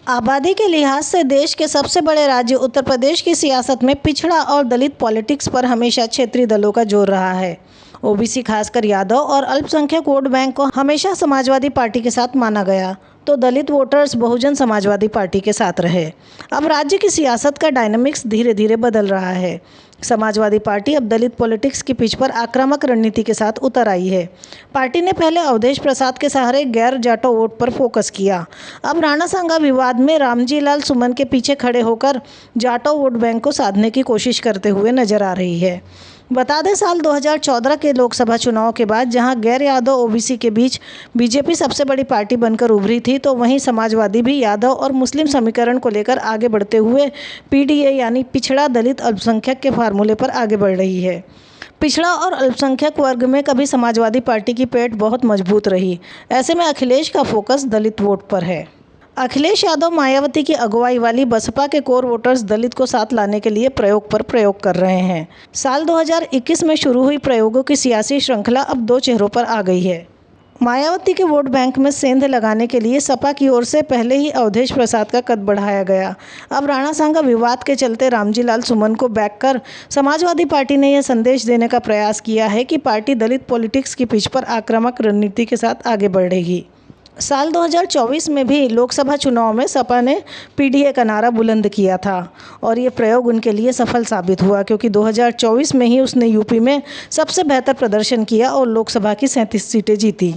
आबादी के लिहाज से देश के सबसे बड़े राज्य उत्तर प्रदेश की सियासत में पिछड़ा और दलित पॉलिटिक्स पर हमेशा क्षेत्रीय दलों का जोर रहा है। ओबीसी खासकर यादव और अल्पसंख्यक वोट बैंक को हमेशा समाजवादी पार्टी के साथ माना गया, तो दलित वोटर्स बहुजन समाजवादी पार्टी के साथ रहे। अब राज्य की सियासत का डायनामिक्स धीरे धीरे बदल रहा है। समाजवादी पार्टी अब दलित पॉलिटिक्स की पिच पर आक्रामक रणनीति के साथ उतर आई है। पार्टी ने पहले अवधेश प्रसाद के सहारे गैर जाटो वोट पर फोकस किया। अब राणा सांगा विवाद में रामजी लाल सुमन के पीछे खड़े होकर जाटो वोट बैंक को साधने की कोशिश करते हुए नजर आ रही है। बता दें, साल 2014 के लोकसभा चुनाव के बाद जहां गैर यादव ओबीसी के बीच बीजेपी सबसे बड़ी पार्टी बनकर उभरी थी, तो वहीं समाजवादी भी यादव और मुस्लिम समीकरण को लेकर आगे बढ़ते हुए पीडीए यानी पिछड़ा दलित अल्पसंख्यक के फार्मूले पर आगे बढ़ रही है। पिछड़ा और अल्पसंख्यक वर्ग में कभी समाजवादी पार्टी की पेठ बहुत मजबूत रही। ऐसे में अखिलेश का फोकस दलित वोट पर है। अखिलेश यादव मायावती की अगुवाई वाली बसपा के कोर वोटर्स दलित को साथ लाने के लिए प्रयोग पर प्रयोग कर रहे हैं। साल 2021 में शुरू हुई प्रयोगों की सियासी श्रृंखला अब दो चेहरों पर आ गई है। मायावती के वोट बैंक में सेंध लगाने के लिए सपा की ओर से पहले ही अवधेश प्रसाद का कद बढ़ाया गया। अब राणा सांगा विवाद के चलते रामजी लाल सुमन को बैक कर समाजवादी पार्टी ने यह संदेश देने का प्रयास किया है कि पार्टी दलित पॉलिटिक्स की पिच पर आक्रामक रणनीति के साथ आगे बढ़ेगी। साल 2024 में भी लोकसभा चुनाव में सपा ने पीडीए का नारा बुलंद किया था और ये प्रयोग उनके लिए सफल साबित हुआ, क्योंकि 2024 में ही उसने यूपी में सबसे बेहतर प्रदर्शन किया और लोकसभा की 37 सीटें जीती।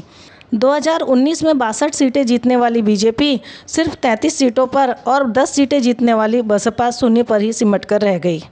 2019 में 62 सीटें जीतने वाली बीजेपी सिर्फ 33 सीटों पर और 10 सीटें जीतने वाली बसपा शून्य पर ही सिमट कर रह गई।